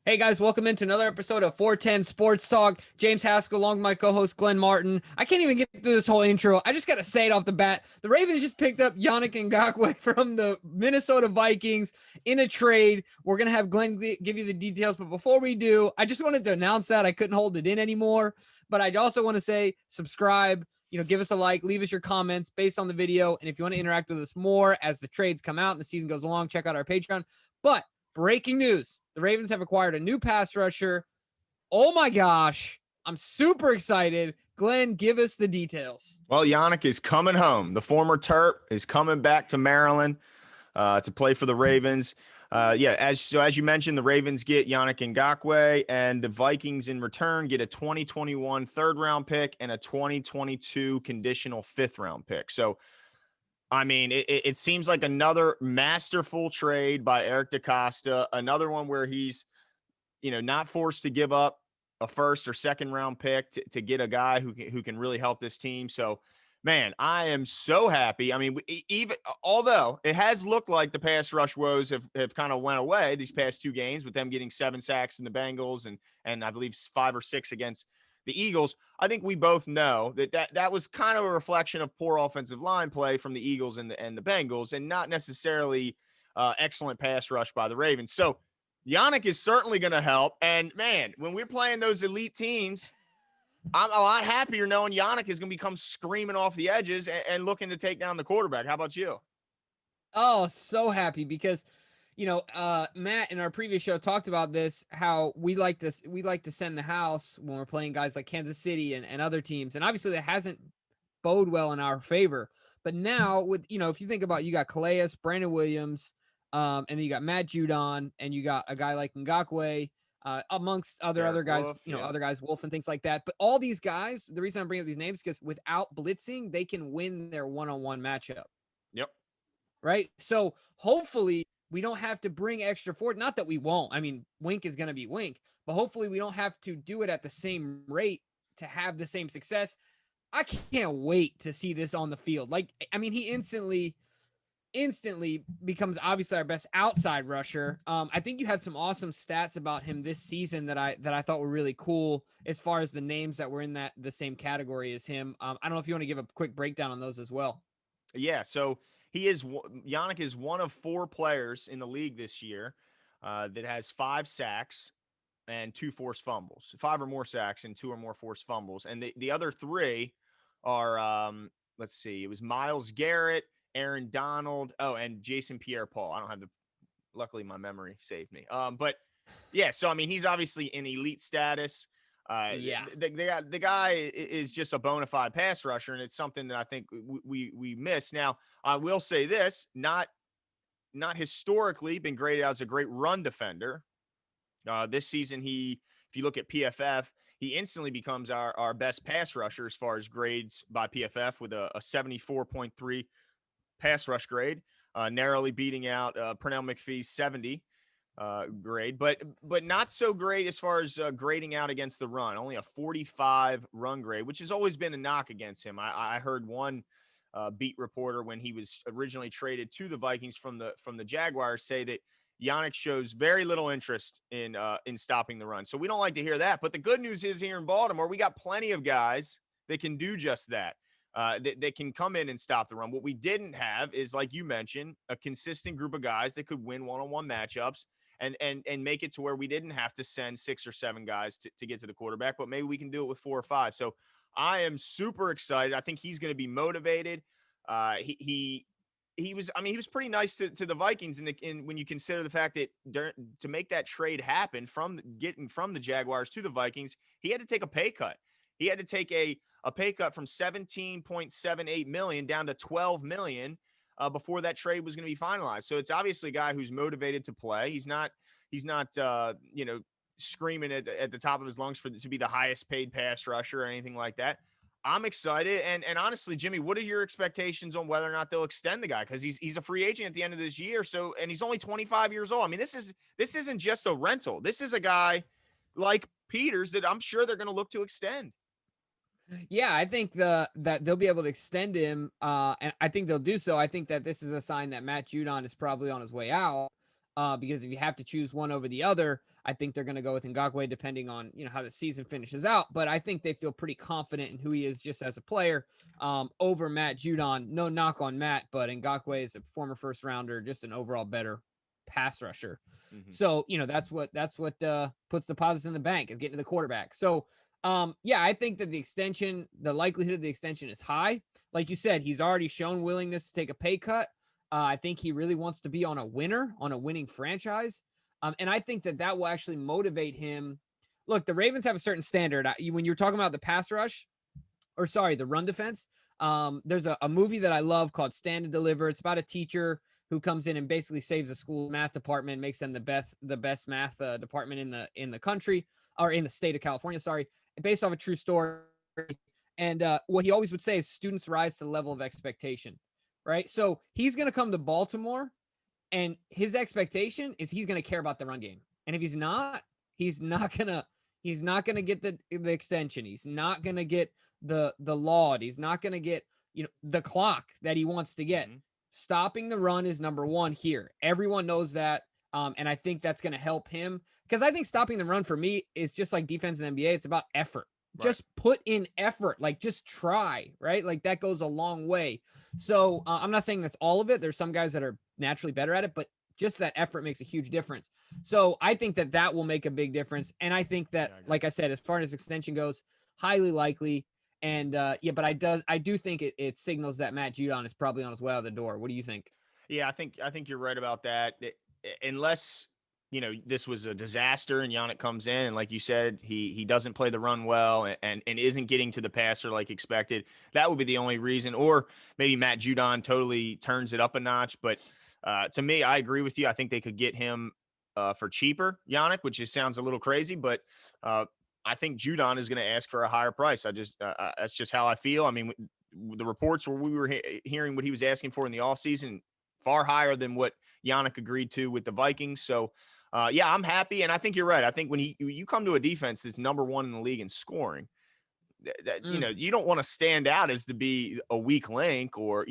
Hey guys, welcome into another episode of 410 Sports Talk. James Haskell along with my co-host Glenn Martin. I can't even get through this whole intro. I just got to say it off the bat. The Ravens just picked up Yannick Ngakoue from the Minnesota Vikings in a trade. We're going to have Glenn give you the details, but before we do, I just wanted to announce that I couldn't hold it in anymore, but I also want to say subscribe, give us a like, leave us your comments based on the video, and if you want to interact with us more as the trades come out and the season goes along, check out our Patreon. But breaking news, the Ravens have acquired a new pass rusher. Oh my gosh, I'm super excited. Glenn, give us the details. Well, Yannick is coming home. The former Terp is coming back to Maryland to play for the Ravens. As you mentioned, the Ravens get Yannick Ngakoue, and the Vikings in return get a 2021 third-round pick and a 2022 conditional fifth-round pick. So, I mean, it seems like another masterful trade by Eric DeCosta, another one where he's, not forced to give up a first or second round pick to get a guy who can really help this team. So, man, I am so happy. I mean, even although it has looked like the pass rush woes have kind of went away these past two games with them getting 7 sacks in the Bengals and I believe 5 or 6 against the Eagles, I think we both know that was kind of a reflection of poor offensive line play from the Eagles and the Bengals, and not necessarily excellent pass rush by the Ravens. So Yannick is certainly going to help. And man, when we're playing those elite teams, I'm a lot happier knowing Yannick is going to become screaming off the edges and looking to take down the quarterback. How about you? Oh, so happy because Matt in our previous show talked about this, how we like to send the house when we're playing guys like Kansas City and other teams. And obviously that hasn't bode well in our favor. But now with, if you think about, you got Calais, Brandon Williams, and then you got Matt Judon, and you got a guy like Ngokoue, amongst other guys, Wolf, other guys, Wolf and things like that. But all these guys, the reason I'm bringing up these names is because without blitzing, they can win their one-on-one matchup. Yep. Right. So hopefully we don't have to bring extra forward. Not that we won't. I mean, Wink is going to be Wink, but hopefully we don't have to do it at the same rate to have the same success. I can't wait to see this on the field. He instantly becomes obviously our best outside rusher. I think you had some awesome stats about him this season that I thought were really cool as far as the names that were in the same category as him. I don't know if you want to give a quick breakdown on those as well. Yeah. So Yannick is one of 4 players in the league this year that has 5 sacks and 2 forced fumbles, 5 or more sacks and 2 or more forced fumbles. And the other 3 are, let's see, it was Myles Garrett, Aaron Donald, and Jason Pierre-Paul. I don't have luckily my memory saved me. But yeah, so I mean, he's obviously in elite status. The guy is just a bona fide pass rusher, and it's something that I think we miss. Now, I will say this: not historically been graded as a great run defender. This season, if you look at PFF, he instantly becomes our best pass rusher as far as grades by PFF with a 74.3 pass rush grade, narrowly beating out Pernell McPhee's 70. Grade, but not so great as far as grading out against the run. Only a 45 run grade, which has always been a knock against him. I heard one beat reporter when he was originally traded to the Vikings from the Jaguars say that Yannick shows very little interest in stopping the run. So we don't like to hear that. But the good news is here in Baltimore, we got plenty of guys that can do just that. That can come in and stop the run. What we didn't have is, like you mentioned, a consistent group of guys that could win one-on-one matchups and make it to where we didn't have to send 6 or 7 guys to get to the quarterback, but maybe we can do it with 4 or 5. So I am super excited. I think he's going to be motivated. He was pretty nice to the Vikings when you consider the fact that to make that trade happen from the Jaguars to the Vikings, he had to take a pay cut. He had to take a pay cut from $17.78 million down to $12 million before that trade was going to be finalized. So it's obviously a guy who's motivated to play. He's not screaming at the top of his lungs to be the highest paid pass rusher or anything like that. I'm excited. And honestly, Jimmy, what are your expectations on whether or not they'll extend the guy? Because he's a free agent at the end of this year. So, and he's only 25 years old. I mean, this isn't just a rental. This is a guy like Peters that I'm sure they're going to look to extend. Yeah, I think that they'll be able to extend him, and I think they'll do so. I think that this is a sign that Matt Judon is probably on his way out. because if you have to choose one over the other, I think they're going to go with Ngakoue depending on, how the season finishes out. But I think they feel pretty confident in who he is just as a player over Matt Judon. No knock on Matt, but Ngakoue is a former first rounder, just an overall better pass rusher. Mm-hmm. So, that's what puts deposits in the bank is getting to the quarterback. So, I think that the likelihood of the extension is high. Like you said, he's already shown willingness to take a pay cut. I think he really wants to be on a winning franchise. And I think that will actually motivate him. Look, the Ravens have a certain standard. When you're talking about the pass rush, the run defense, there's a movie that I love called Stand and Deliver. It's about a teacher who comes in and basically saves a school math department, makes them the best math department in the country, or in the state of California, based off a true story. And what he always would say is students rise to the level of expectation, right? So he's going to come to Baltimore, and his expectation is he's going to care about the run game. And if he's not going to get the extension. He's not going to get the laud. He's not going to get, the clock that he wants to get. Mm-hmm. Stopping the run is number one here. Everyone knows that. And I think that's going to help him, because I think stopping the run for me is just like defense in the NBA. It's about effort. Right. Just put in effort, like just try, right? Like that goes a long way. So I'm not saying that's all of it. There's some guys that are naturally better at it, but just that effort makes a huge difference. So I think that will make a big difference. And I think that, like I said, as far as extension goes, highly likely. And but I do think it signals that Matt Judon is probably on his way out of the door. What do you think? Yeah, I think you're right about that. Unless, this was a disaster and Yannick comes in and, like you said, he doesn't play the run well and isn't getting to the passer like expected, that would be the only reason. Or maybe Matt Judon totally turns it up a notch. But to me, I agree with you. I think they could get him for cheaper, Yannick, which just sounds a little crazy, but I think Judon is going to ask for a higher price. That's just how I feel. I mean, the reports where we were hearing what he was asking for in the offseason, far higher than what Yannick agreed to with the Vikings. So, I'm happy. And I think you're right. I think when you come to a defense that's number one in the league in scoring, you don't want to stand out as to be a weak link, or,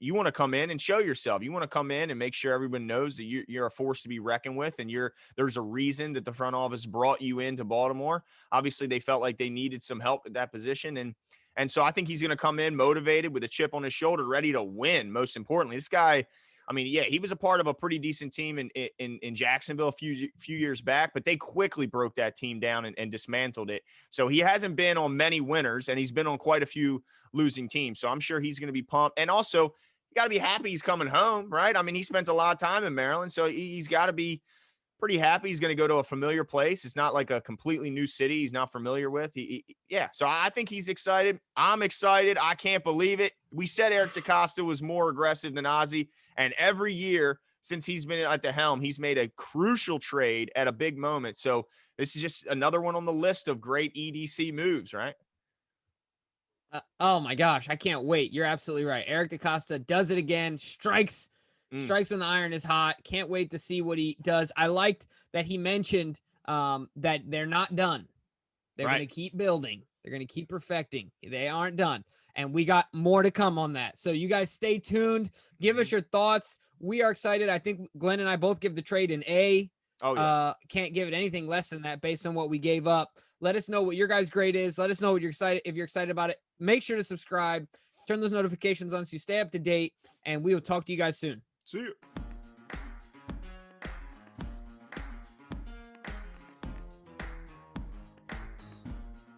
you want to come in and show yourself. You want to come in and make sure everyone knows that you're a force to be reckoned with, and there's a reason that the front office brought you into Baltimore. Obviously, they felt like they needed some help at that position. And so I think he's going to come in motivated with a chip on his shoulder, ready to win. Most importantly, this guy, I mean, yeah, he was a part of a pretty decent team in Jacksonville a few years back, but they quickly broke that team down and dismantled it. So he hasn't been on many winners, and he's been on quite a few losing teams. So I'm sure he's going to be pumped. And also, you got to be happy he's coming home, right? I mean, he spent a lot of time in Maryland, so he's got to be pretty happy. He's going to go to a familiar place. It's not like a completely new city he's not familiar with. So I think he's excited. I'm excited. I can't believe it. We said Eric DeCosta was more aggressive than Ozzie, and every year since he's been at the helm, he's made a crucial trade at a big moment. So this is just another one on the list of great EDC moves, right? Oh my gosh, I can't wait. You're absolutely right. Eric DeCosta does it again. Strikes when the iron is hot. Can't wait to see what he does. I liked that he mentioned that they're not done. They're going to keep building. They're going to keep perfecting. They aren't done. And we got more to come on that. So you guys stay tuned. Give us your thoughts. We are excited. I think Glenn and I both give the trade an A. Oh, yeah. Can't give it anything less than that based on what we gave up. Let us know what your guys' grade is. Let us know what you're excited. If you're excited about it, make sure to subscribe. Turn those notifications on so you stay up to date. And we will talk to you guys soon. See you.